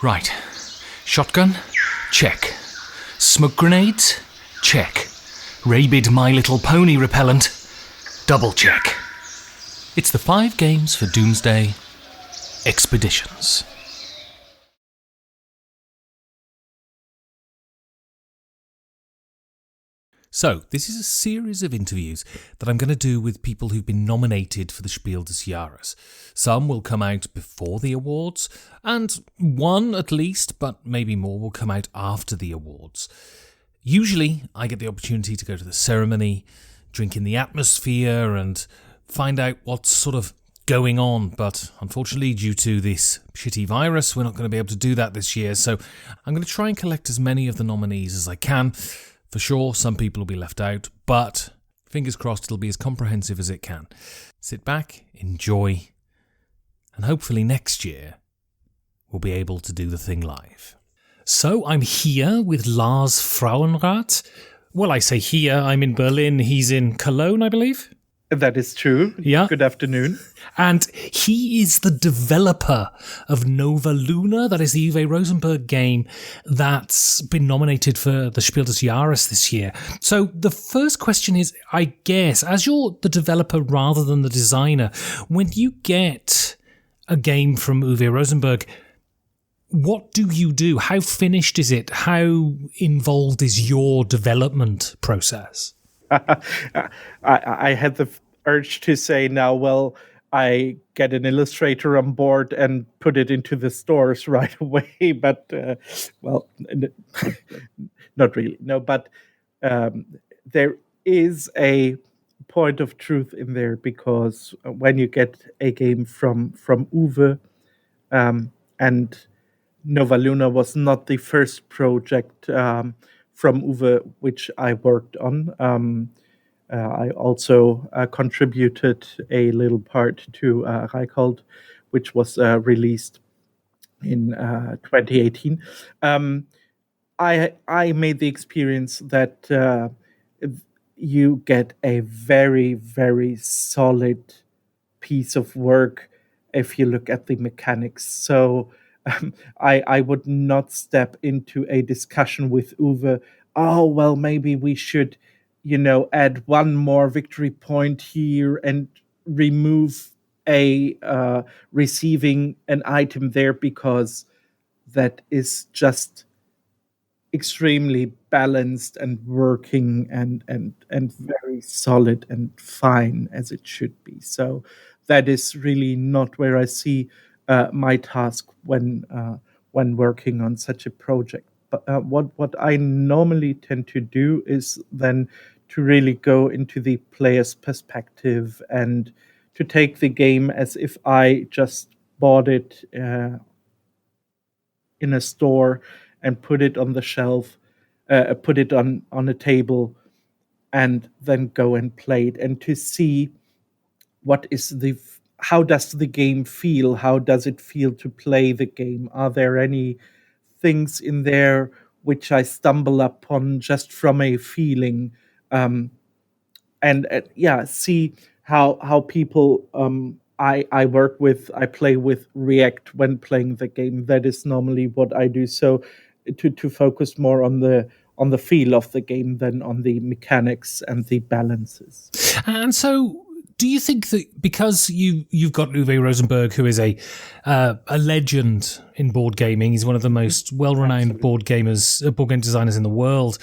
Right. Shotgun? Check. Smoke grenades? Check. Rabid My Little Pony repellent? Double check. It's the 5 games for Doomsday Expeditions. So, this is a series of interviews that I'm going to do with people who've been nominated for the Spiel des Jahres. Some will come out before the awards, and one at least, but maybe more, will come out after the awards. Usually, I get the opportunity to go to the ceremony, drink in the atmosphere, and find out what's sort of going on, but unfortunately, due to this shitty virus, we're not going to be able to do that this year, so I'm going to try and collect as many of the nominees as I can. For sure, some people will be left out, but fingers crossed it'll be as comprehensive as it can. Sit back, enjoy, and hopefully next year we'll be able to do the thing live. So I'm here with Lars Frauenrath. Well, I say here, I'm in Berlin, he's in Cologne, I believe. That is true. Yeah. Good afternoon. And he is the developer of Nova Luna. That is the Uwe Rosenberg game that's been nominated for the Spiel des Jahres this year. So the first question is, I guess, as you're the developer rather than the designer, when you get a game from Uwe Rosenberg, what do you do? How finished is it? How involved is your development process? I had the urge to say now, well, I get an illustrator on board and put it into the stores right away. But, not really. No, but there is a point of truth in there, because when you get a game from Uwe, and Nova Luna was not the first project from Uwe which I worked on. I also contributed a little part to Reichold, which was released in 2018. I made the experience that you get a very, very solid piece of work if you look at the mechanics. So I would not step into a discussion with Uwe. Oh, well, maybe we should, add one more victory point here and remove a receiving an item there, because that is just extremely balanced and working and very solid and fine as it should be. So that is really not where I see my task when working on such a project. But what I normally tend to do is then to really go into the player's perspective and to take the game as if I just bought it in a store and put it on the shelf, put it on a table, and then go and play it, and to see how does the game feel? How does it feel to play the game? Are there any things in there which I stumble upon just from a feeling? See how people I work with, I play with, react when playing the game. That is normally what I do. So to focus more on the feel of the game than on the mechanics and the balances. And so, do you think that because you've got Uwe Rosenberg, who is a legend in board gaming, he's one of the most well-renowned board game designers in the world,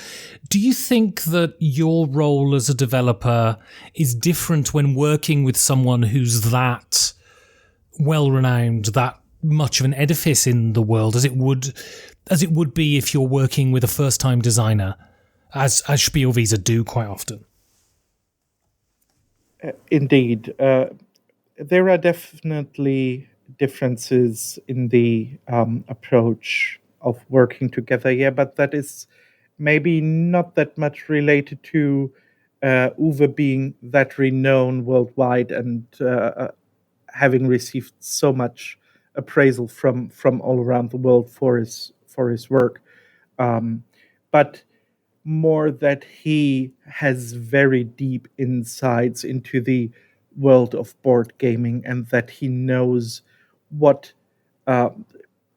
do you think that your role as a developer is different when working with someone who's that well-renowned, that much of an edifice in the world, as it would be if you're working with a first-time designer, as Spiel Visa do quite often? Indeed. There are definitely differences in the approach of working together, but that is maybe not that much related to Uwe being that renowned worldwide and having received so much appraisal from all around the world for his work, but more that he has very deep insights into the world of board gaming, and that he knows what uh,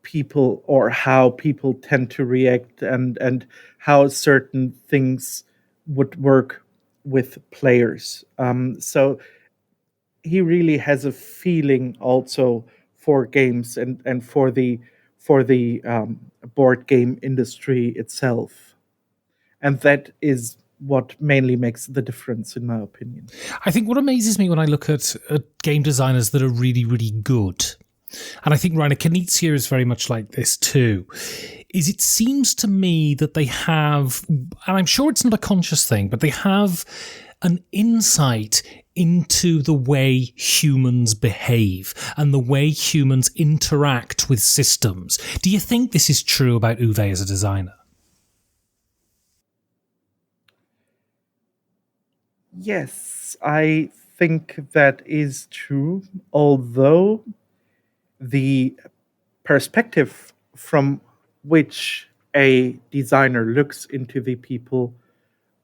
people or how people tend to react, and how certain things would work with players. So he really has a feeling also for games, and for the board game industry itself, and that is what mainly makes the difference, in my opinion. I think what amazes me when I look at game designers that are really, really good, and I think Rainer Knizia is very much like this too, is it seems to me that they have, and I'm sure it's not a conscious thing, but they have an insight into the way humans behave and the way humans interact with systems. Do you think this is true about Uwe as a designer? Yes, I think that is true, although the perspective from which a designer looks into the people,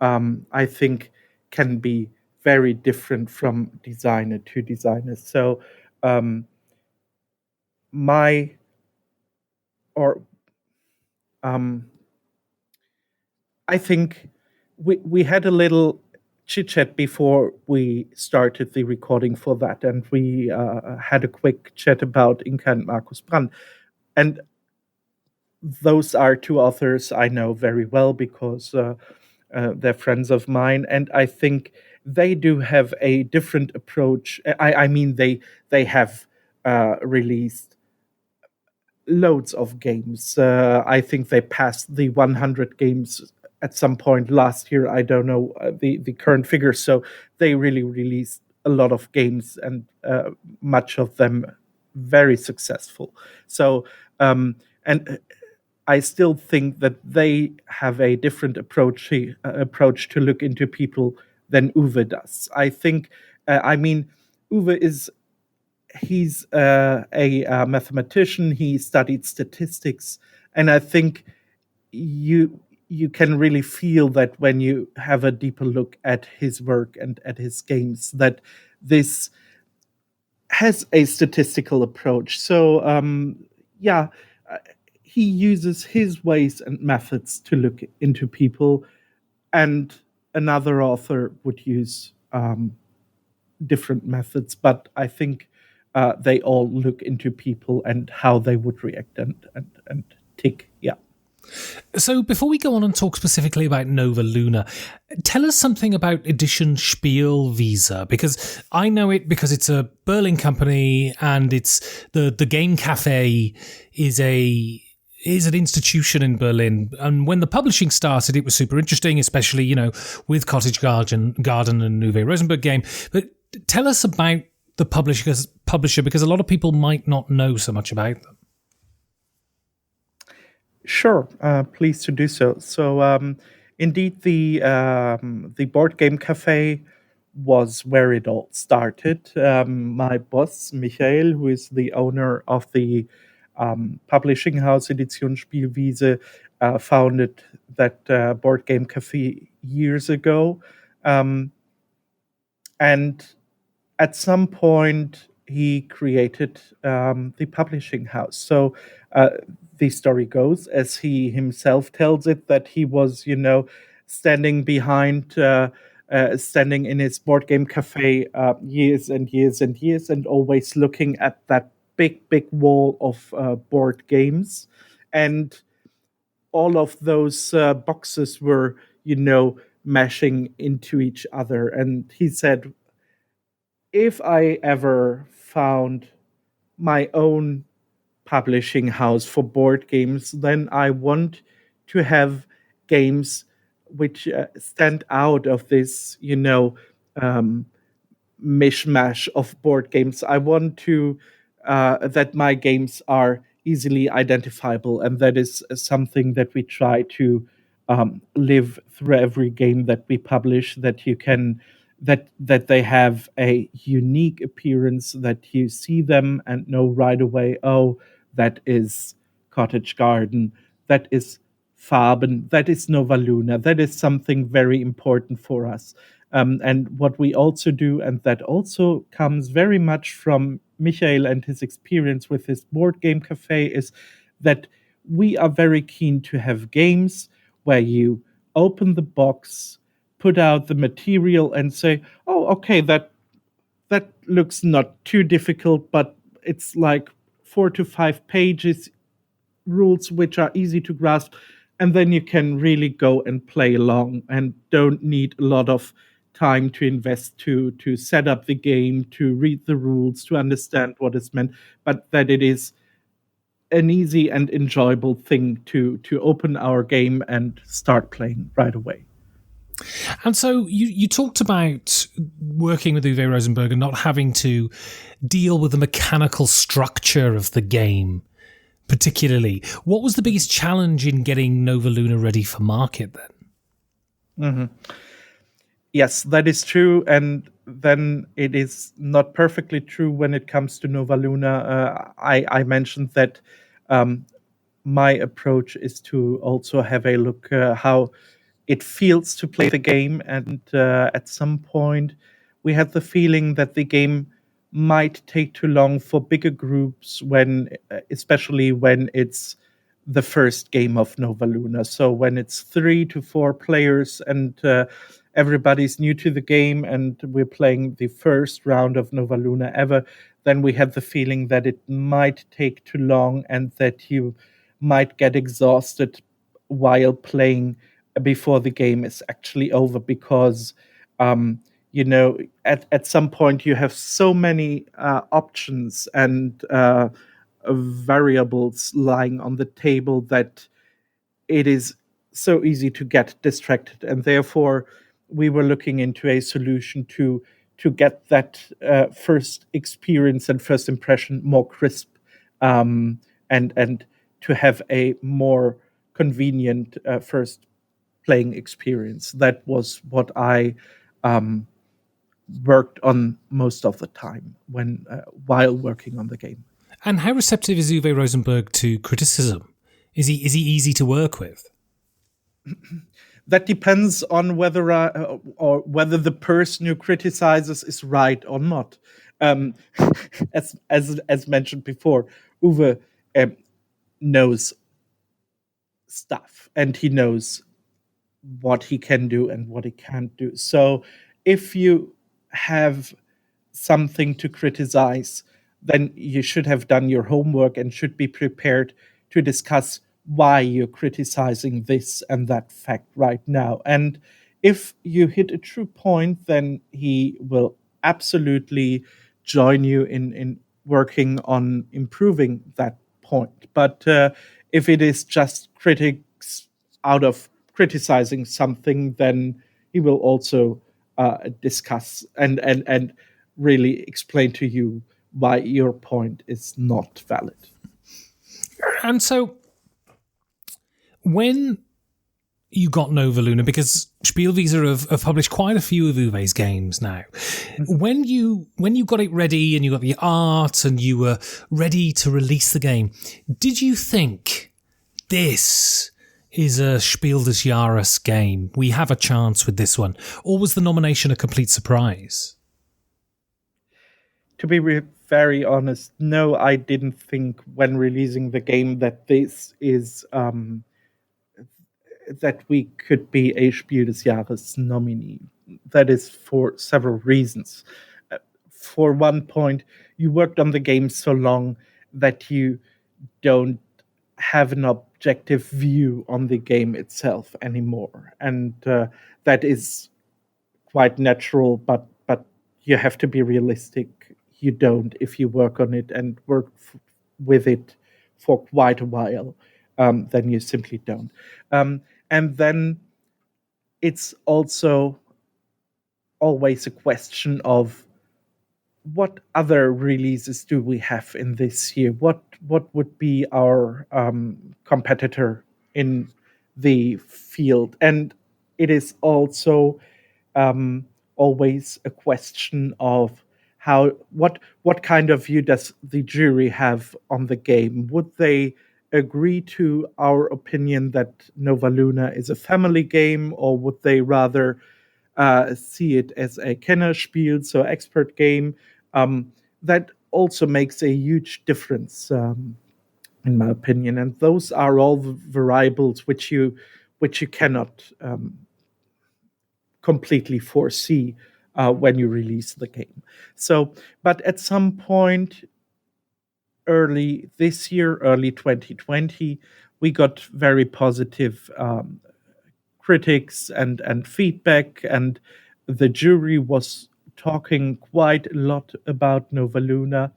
I think, can be very different from designer to designer. So, um, my or um, I think we had a little chit chat before we started the recording for that, and we had a quick chat about Inka and Markus Brand. And those are two authors I know very well because they're friends of mine, and I think they do have a different approach. I mean, they have released loads of games. I think they passed the 100 games at some point last year. I don't know the current figures. So they really released a lot of games, and much of them very successful. So and I still think that they have a different approach to look into people than Uwe does. I think, I mean, Uwe is he's a mathematician. He studied statistics, and I think you can really feel that when you have a deeper look at his work and at his games, that this has a statistical approach. So yeah, uh, he uses his ways and methods to look into people, and another author would use different methods, but I think they all look into people and how they would react and tick. Yeah. So before we go on and talk specifically about Nova Luna, tell us something about edition Spiel Visa, because I know it because it's a Berlin company, and it's the game cafe is an institution in Berlin. And when the publishing started, it was super interesting, especially, with Cottage Garden and Uwe Rosenberg game. But tell us about the publisher, because a lot of people might not know so much about them. Sure, pleased to do so. So, indeed, the board game cafe was where it all started. My boss, Michael, who is the owner of the publishing house Edition Spielwiese, founded that board game cafe years ago, and at some point he created the publishing house. So the story goes, as he himself tells it, that he was, standing behind, standing in his board game cafe years and years and years, and always looking at that big, big wall of board games. And all of those boxes were, mashing into each other. And he said, if I ever found my own publishing house for board games, then I want to have games which stand out of this, um, mishmash of board games. I want to that my games are easily identifiable, and that is something that we try to live through every game that we publish. That you can that they have a unique appearance, that you see them and know right away, oh, that is Cottage Garden, that is Farben, that is Nova Luna, that is something very important for us. And what we also do, and that also comes very much from Michael and his experience with his board game cafe, is that we are very keen to have games where you open the box, put out the material, and say, "Oh, okay, that looks not too difficult, but it's like 4 to 5 pages, rules which are easy to grasp, and then you can really go and play along and don't need a lot of time to invest to set up the game, to read the rules, to understand what is meant, but that it is an easy and enjoyable thing to open our game and start playing right away." And so you talked about working with Uwe Rosenberg and not having to deal with the mechanical structure of the game particularly. What was the biggest challenge in getting Nova Luna ready for market then? Yes, that is true. And then it is not perfectly true when it comes to Nova Luna. I mentioned that my approach is to also have a look how it feels to play the game. And at some point, we had the feeling that the game might take too long for bigger groups when, especially when it's the first game of Nova Luna. So when it's 3 to 4 players and everybody's new to the game and we're playing the first round of Nova Luna ever, then we had the feeling that it might take too long and that you might get exhausted while playing before the game is actually over because at some point you have so many options and variables lying on the table that it is so easy to get distracted, and therefore we were looking into a solution to get that first experience and first impression more crisp, and to have a more convenient first playing experience. That was what I um, worked on most of the time when while working on the game. And how receptive is Uwe Rosenberg to criticism? Is he easy to work with? That depends on whether or whether the person who criticizes is right or not. Um, as mentioned before, Uwe knows stuff and he knows what he can do and what he can't do. So if you have something to criticize, then you should have done your homework and should be prepared to discuss why you're criticizing this and that fact right now. And if you hit a true point, then he will absolutely join you in working on improving that point. But if it is just critics out of criticizing something, then he will also discuss and really explain to you why your point is not valid. And so, when you got Nova Luna, because Spielwiese have published quite a few of Uwe's games now. When you got it ready and you got the art and you were ready to release the game, did you think this is a Spiel des Jahres game? We have a chance with this one. Or was the nomination a complete surprise? To be very honest, no, I didn't think when releasing the game that this is that we could be a Spiel des Jahres nominee. That is for several reasons. For one point, you worked on the game so long that you don't have an objective view on the game itself anymore, and that is quite natural. But you have to be realistic. You don't if you work on it and work with it for quite a while. Then you simply don't. And then it's also always a question of what other releases do we have in this year? What would be our competitor in the field? And it is also always a question of what kind of view does the jury have on the game? Would they agree to our opinion that Nova Luna is a family game, or would they rather see it as a Kennerspiel, so expert game. That also makes a huge difference, in my opinion. And those are all the variables which you cannot completely foresee when you release the game. So, but at some point early this year, early 2020, we got very positive critics and feedback, and the jury was talking quite a lot about Nova Luna.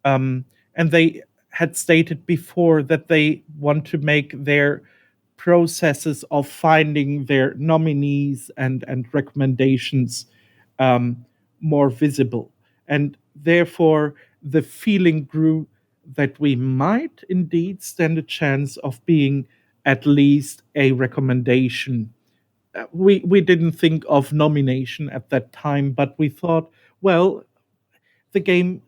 And they had stated before that they want to make their processes of finding their nominees and recommendations um, more visible. And therefore, the feeling grew that we might indeed stand a chance of being at least a recommendation. We didn't think of nomination at that time, but we thought, well, the game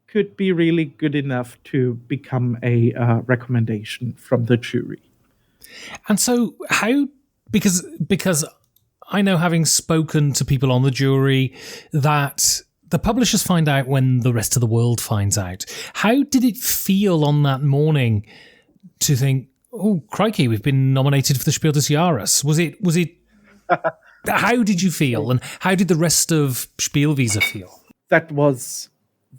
could be really good enough to become a recommendation from the jury. And so how because I know, having spoken to people on the jury, that the publishers find out when the rest of the world finds out. How did it feel on that morning to think, oh crikey, we've been nominated for the Spiel des Jahres? Was it how did you feel, and how did the rest of Spielwiese feel? That was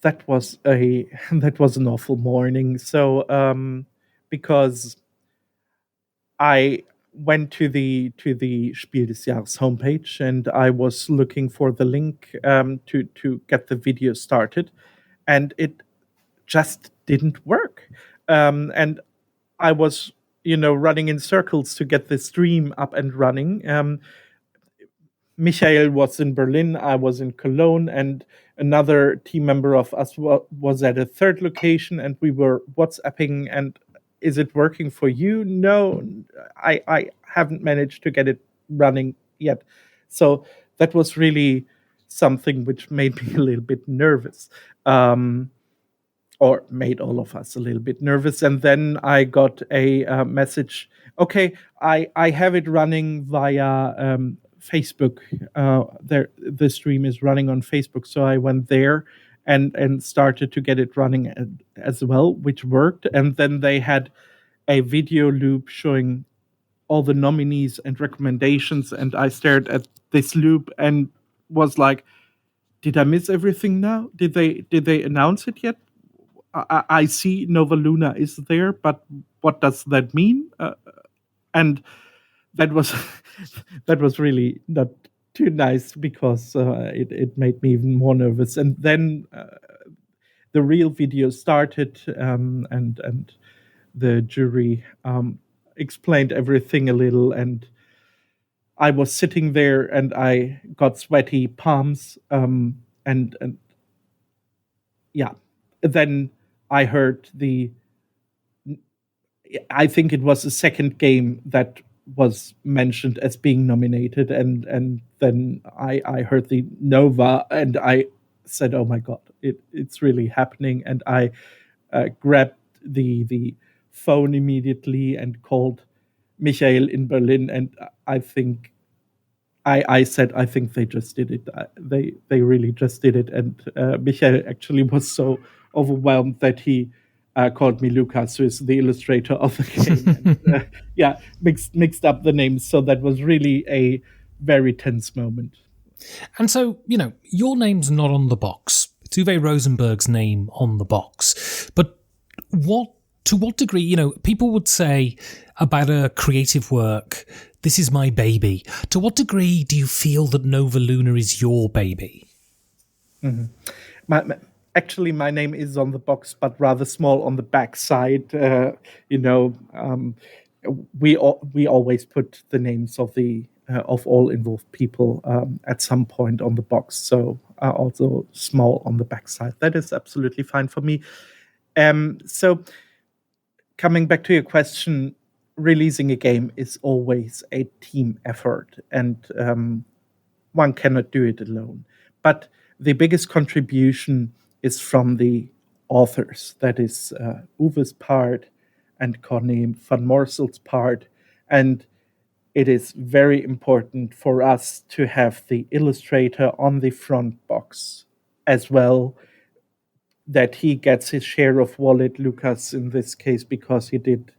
that was an awful morning. So because I went to the Spiel des Jahres homepage, and I was looking for the link to get the video started, and it just didn't work. And I was, running in circles to get the stream up and running. Michael was in Berlin, I was in Cologne, and another team member of us was at a third location, and we were WhatsApping. And is it working for you? No, I haven't managed to get it running yet. So that was really something which made me a little bit nervous. Or made all of us a little bit nervous. And then I got a message. Okay, I have it running via Facebook. The stream is running on Facebook, so I went there and started to get it running as well, which worked. And then they had a video loop showing all the nominees and recommendations, and I stared at this loop and was like, "Did I miss everything now? Did they announce it yet? I see Nova Luna is there, but what does that mean?" And that was that was really not too nice, because it made me even more nervous. And then the real video started, and the jury explained everything a little, and I was sitting there and I got sweaty palms, and yeah, then I heard I think it was the second game that was mentioned as being nominated, and then I heard the Nova, and I said, "Oh my god, it's really happening!" And I grabbed the phone immediately and called Michael in Berlin, and I think I said, "I think they just did it. They really just did it." And Michael actually was so overwhelmed that he called me Lucas, who is the illustrator of the game. And, yeah, mixed up the names. So that was really a very tense moment. And so, your name's not on the box. It's Uwe Rosenberg's name on the box. But to what degree, people would say about a creative work, this is my baby. To what degree do you feel that Nova Luna is your baby? Mm-hmm. Actually, my name is on the box, but rather small on the back side. We always put the names of all involved people at some point on the box, so also small on the back side. That is absolutely fine for me. So, coming back to your question, releasing a game is always a team effort, and one cannot do it alone. But the biggest contribution is from the authors. That is Uwe's part and Corné van Morsel's part. And it is very important for us to have the illustrator on the front box as well, that he gets his share of wallet, Lucas, in this case, because he did,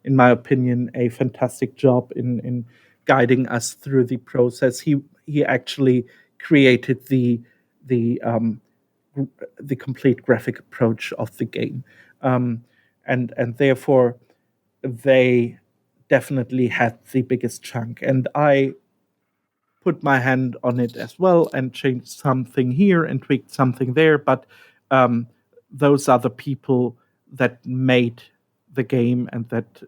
in my opinion, a fantastic job in guiding us through the process. He actually created the complete graphic approach of the game, and therefore they definitely had the biggest chunk. And I put my hand on it as well and changed something here and tweaked something there, but those are the people that made the game and that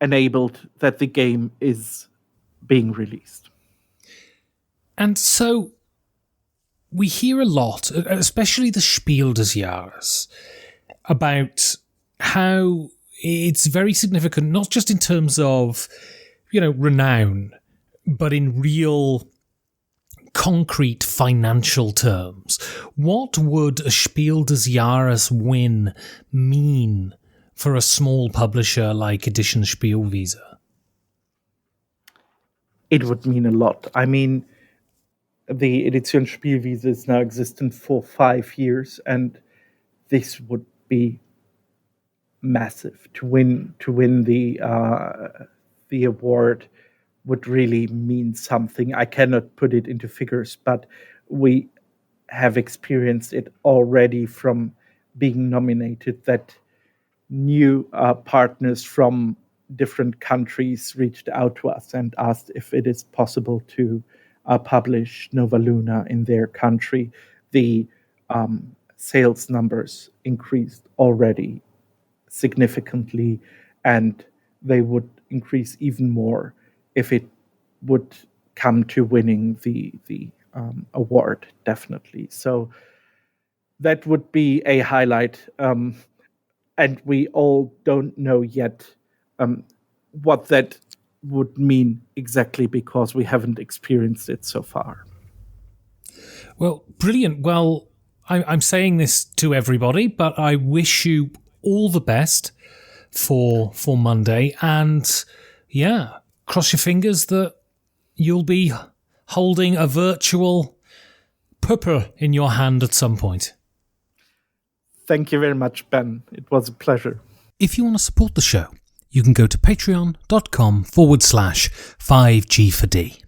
enabled that the game is being released. And so we hear a lot, especially the Spiel des Jahres, about how it's very significant, not just in terms of, renown, but in real concrete financial terms. What would a Spiel des Jahres win mean for a small publisher like Edition Spielwiese? It would mean a lot. I mean, the Edition Spielwiese is now existent for 5 years, and this would be massive. To win the award would really mean something. I cannot put it into figures, but we have experienced it already from being nominated, that new partners from different countries reached out to us and asked if it is possible to publish Nova Luna in their country. The sales numbers increased already significantly, and they would increase even more if it would come to winning the award, definitely. So that would be a highlight, and we all don't know yet what that would mean exactly, because we haven't experienced it so far. Well, brilliant. Well, I'm saying this to everybody, but I wish you all the best for Monday, and cross your fingers that you'll be holding a virtual pupper in your hand at some point. Thank you very much, Ben. It was a pleasure. If you want to support the show, you can go to patreon.com/5G4D.